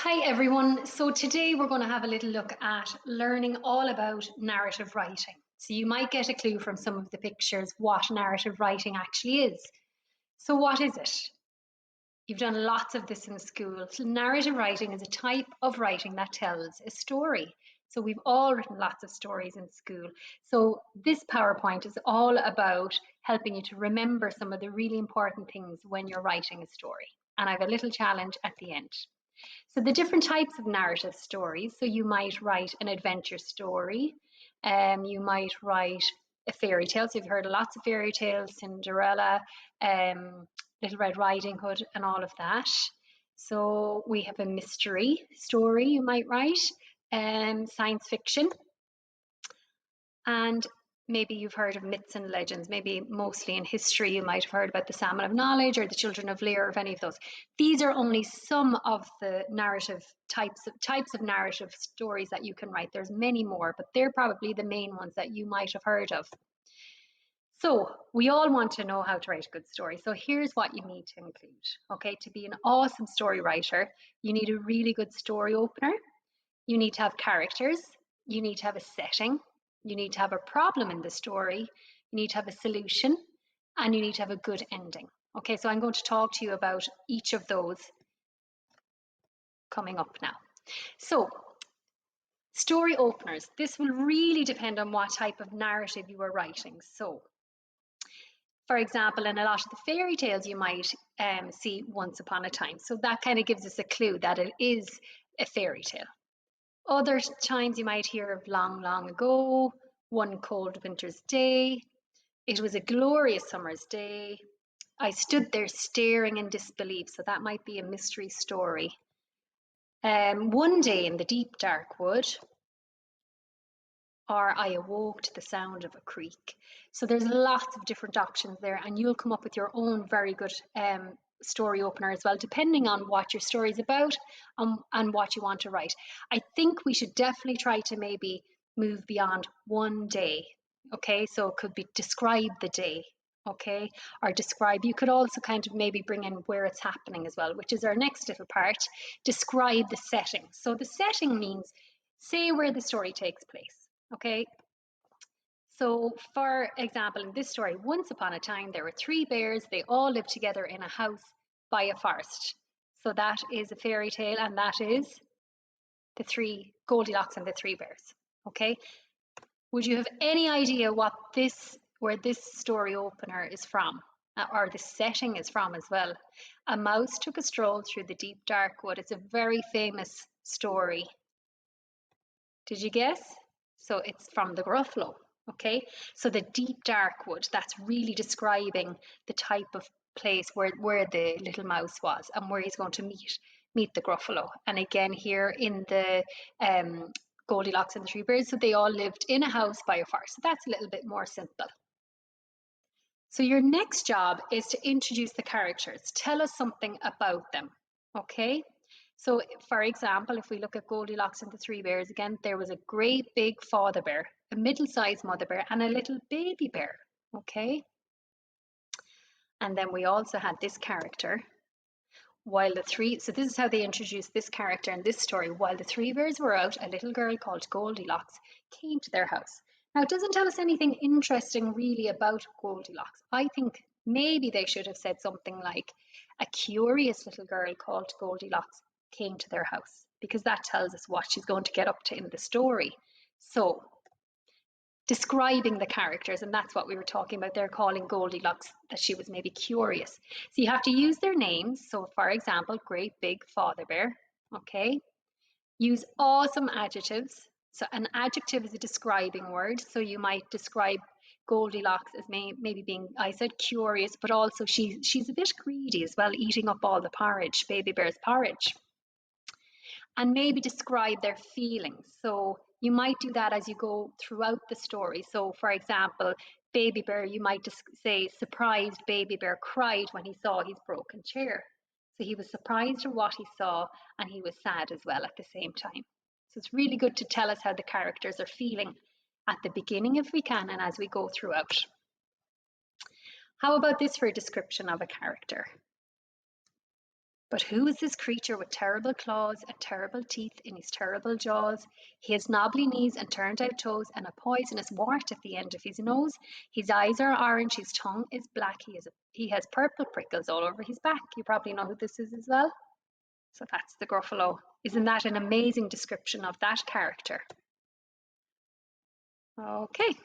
Hi everyone. So today we're going to have a little look at learning all about narrative writing. So you might get a clue from some of the pictures what narrative writing actually is. So what is it? You've done lots of this in school. So narrative writing is a type of writing that tells a story. So we've all written lots of stories in school. So this PowerPoint is all about helping you to remember some of the really important things when you're writing a story. And I have a little challenge at the end. So the different types of narrative stories. So you might write an adventure story. You might write a fairy tale. So you've heard of lots of fairy tales, Cinderella, Little Red Riding Hood, and all of that. So we have a mystery story you might write, science fiction, and maybe you've heard of myths and legends. Maybe mostly in history you might have heard about the Salmon of Knowledge or the Children of Lear, or of any of those. These are only some of the narrative types of narrative stories that you can write. There's many more, but they're probably the main ones that you might have heard of. So we all want to know how to write a good story. So here's what you need to include. Okay, to be an awesome story writer, you need a really good story opener. You need to have characters. You need to have a setting. You need to have a problem in the story. You need to have a solution, and you need to have a good ending. Okay, so I'm going to talk to you about each of those coming up now. So story openers. This will really depend on what type of narrative you are writing. So for example, in a lot of the fairy tales, you might see once upon a time. So that kind of gives us a clue that it is a fairy tale. Other times you might hear of long, long ago, one cold winter's day. It was a glorious summer's day. I stood there staring in disbelief. So that might be a mystery story. One day in the deep dark wood, or I awoke to the sound of a creek. So there's lots of different options there, and you'll come up with your own very good story opener as well, depending on what your story is about and what you want to write. I think we should definitely try to maybe move beyond one day. Okay, so it could be describe the day. Okay, or describe. You could also kind of maybe bring in where it's happening as well, which is our next little part. Describe the setting. So the setting means say where the story takes place. Okay, so for example, in this story, once upon a time, there were three bears. They all lived together in a house by a forest. So that is a fairy tale, and that is the three Goldilocks and the three bears. Okay, would you have any idea where this story opener is from, or the setting is from as well? A mouse took a stroll through the deep dark wood. It's a very famous story. Did you guess? So it's from the Gruffalo. Okay, so the deep dark wood, that's really describing the type of place where the little mouse was and where he's going to meet the Gruffalo. And again, here in the Goldilocks and the Three Bears, so they all lived in a house by a forest. So that's a little bit more simple. So your next job is to introduce the characters. Tell us something about them. Okay, so for example, if we look at Goldilocks and the Three Bears again, there was a great big father bear, a middle-sized mother bear, and a little baby bear. Okay, and then we also had this character. So this is how they introduced this character in this story. While the three bears were out, a little girl called Goldilocks came to their house. Now, it doesn't tell us anything interesting really about Goldilocks. I think maybe they should have said something like a curious little girl called Goldilocks came to their house, because that tells us what she's going to get up to in the story. So describing the characters, and that's what we were talking about there, calling Goldilocks that she was maybe curious. So you have to use their names. So for example, great big father bear. Okay, use awesome adjectives. So an adjective is a describing word, so you might describe Goldilocks as maybe being, I said curious, but also she's a bit greedy as well, eating up all the porridge, baby bear's porridge. And maybe describe their feelings. So you might do that as you go throughout the story. So for example, baby bear, you might just say surprised baby bear cried when he saw his broken chair. So he was surprised at what he saw, and he was sad as well at the same time. So it's really good to tell us how the characters are feeling at the beginning if we can, and as we go throughout. How about this for a description of a character? But who is this creature with terrible claws and terrible teeth in his terrible jaws? He has knobbly knees and turned out toes and a poisonous wart at the end of his nose. His eyes are orange, his tongue is black, he has purple prickles all over his back. You probably know who this is as well. So that's the Gruffalo. Isn't that an amazing description of that character? Okay.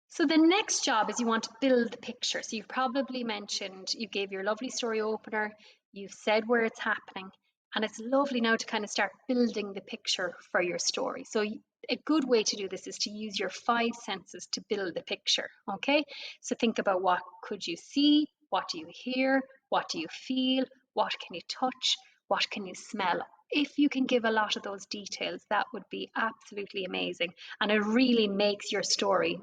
So the next job is you want to build the picture. So you've probably mentioned, you gave your lovely story opener, you've said where it's happening, and it's lovely now to kind of start building the picture for your story. So a good way to do this is to use your 5 senses to build the picture, okay? So think about, what could you see? What do you hear? What do you feel? What can you touch? What can you smell? If you can give a lot of those details, that would be absolutely amazing. And it really makes your story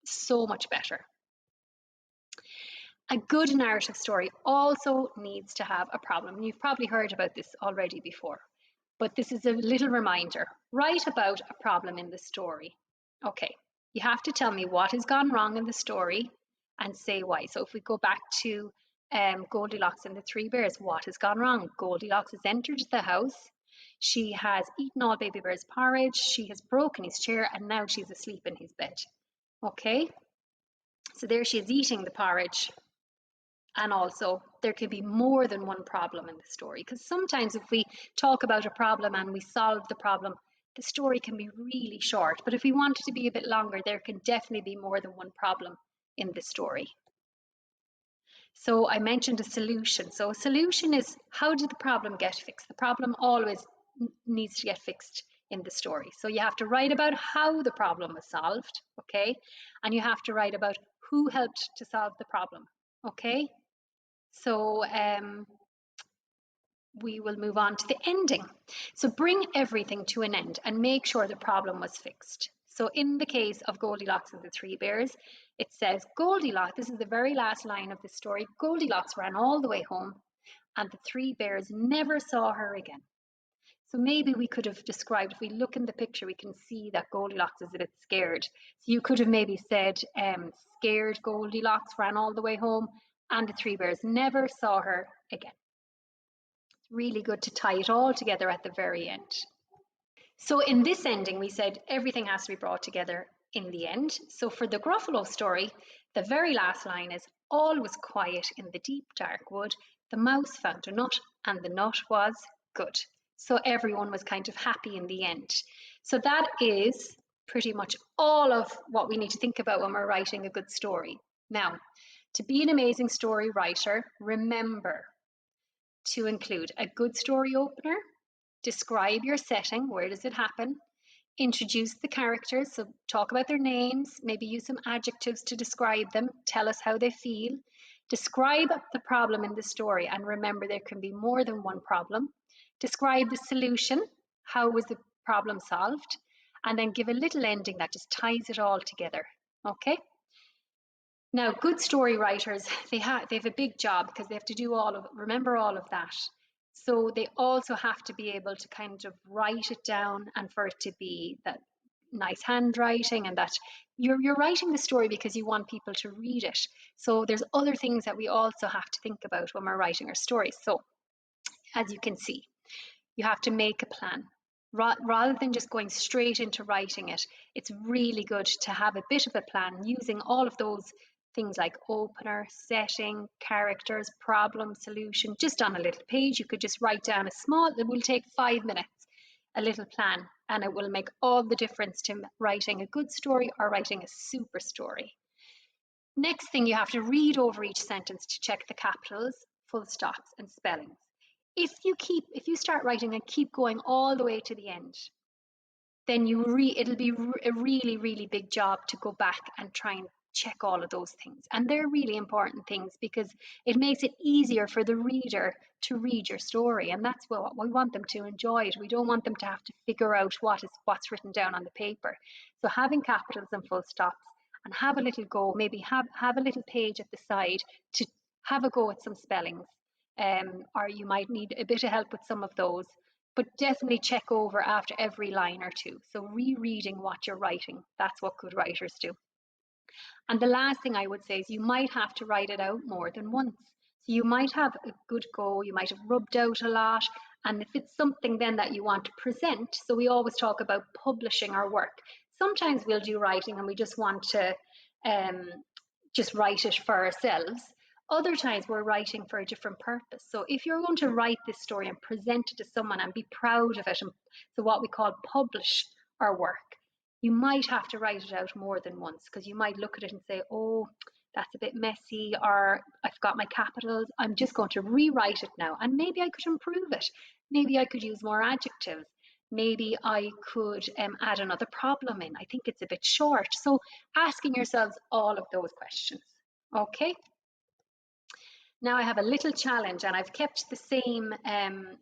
so much better. A good narrative story also needs to have a problem. You've probably heard about this already before, but this is a little reminder. Write about a problem in the story. Okay, you have to tell me what has gone wrong in the story and say why. So if we go back to Goldilocks and the Three Bears, what has gone wrong? Goldilocks has entered the house. She has eaten all Baby Bear's porridge. She has broken his chair and now she's asleep in his bed. Okay, so there she is eating the porridge. And also, there could be more than one problem in the story, because sometimes if we talk about a problem and we solve the problem, the story can be really short. But if we want it to be a bit longer, there can definitely be more than one problem in the story. So I mentioned a solution. So a solution is, how did the problem get fixed? The problem always needs to get fixed in the story. So you have to write about how the problem was solved, okay? And you have to write about who helped to solve the problem, okay? So we will move on to the ending. So bring everything to an end and make sure the problem was fixed. So in the case of Goldilocks and the Three Bears, it says Goldilocks, this is the very last line of the story, Goldilocks ran all the way home and the Three Bears never saw her again. So maybe we could have described, if we look in the picture, we can see that Goldilocks is a bit scared. So you could have maybe said, scared Goldilocks ran all the way home and the Three Bears never saw her again. It's really good to tie it all together at the very end. So in this ending, we said everything has to be brought together in the end. So for the Gruffalo story, the very last line is, all was quiet in the deep dark wood. The mouse found a nut and the nut was good. So everyone was kind of happy in the end. So that is pretty much all of what we need to think about when we're writing a good story. Now, to be an amazing story writer, remember to include a good story opener, describe your setting, where does it happen, introduce the characters, so talk about their names, maybe use some adjectives to describe them, tell us how they feel, describe the problem in the story, and remember there can be more than one problem, describe the solution, how was the problem solved, and then give a little ending that just ties it all together, okay? Now, good story writers, they have a big job because they have to do remember all of that. So they also have to be able to kind of write it down, and for it to be that nice handwriting, and that you're writing the story because you want people to read it. So there's other things that we also have to think about when we're writing our stories. So as you can see, you have to make a plan. Rather than just going straight into writing it, it's really good to have a bit of a plan using all of those things like opener, setting, characters, problem, solution, just on a little page. You could just write down it will take 5 minutes, a little plan, and it will make all the difference to writing a good story or writing a super story. Next thing, you have to read over each sentence to check the capitals, full stops, and spellings. If you start writing and keep going all the way to the end, then it'll be a really, really big job to go back and try and check all of those things. And they're really important things because it makes it easier for the reader to read your story. And that's what we want them to enjoy it. We don't want them to have to figure out what's written down on the paper. So having capitals and full stops, and have a little go, maybe have a little page at the side to have a go at some spellings. Or you might need a bit of help with some of those, but definitely check over after every line or two. So rereading what you're writing, that's what good writers do. And the last thing I would say is you might have to write it out more than once. So you might have a good go, you might have rubbed out a lot, and if it's something then that you want to present, so we always talk about publishing our work. Sometimes we'll do writing and we just want to um, just write it for ourselves. Other times we're writing for a different purpose. So if you're going to write this story and present it to someone and be proud of it, and so what we call publish our work, you might have to write it out more than once, because you might look at it and say, oh, that's a bit messy, or I've got my capitals, I'm just going to rewrite it now. And maybe I could improve it. Maybe I could use more adjectives. Maybe I could add another problem in. I think it's a bit short. So asking yourselves all of those questions. Okay. Now I have a little challenge, and I've kept the same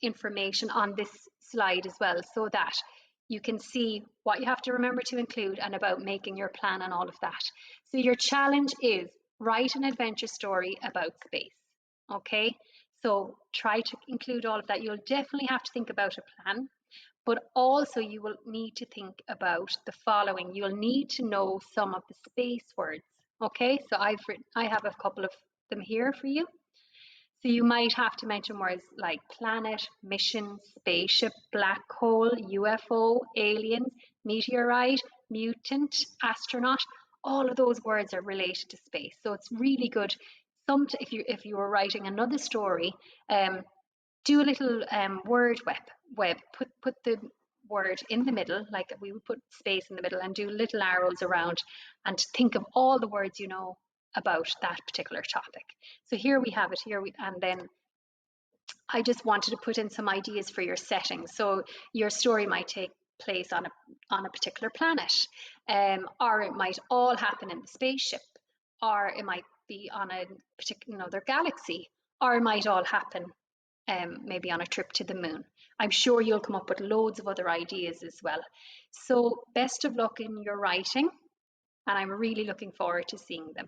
information on this slide as well, so that you can see what you have to remember to include and about making your plan and all of that. So your challenge is write an adventure story about space. Okay, so try to include all of that. You'll definitely have to think about a plan, but also you will need to think about the following. You'll need to know some of the space words. Okay, so I have a couple of them here for you. So you might have to mention words like planet, mission, spaceship, black hole, UFO, aliens, meteorite, mutant, astronaut. All of those words are related to space. So it's really good. If you were writing another story, do a little word web. Put the word in the middle, like we would put space in the middle, and do little arrows around, and think of all the words you know about that particular topic. So here we have it and then I just wanted to put in some ideas for your setting. So your story might take place on a particular planet, or it might all happen in the spaceship, or it might be on a particular another galaxy, or it might all happen maybe on a trip to the moon. I'm sure you'll come up with loads of other ideas as well. So best of luck in your writing, and I'm really looking forward to seeing them.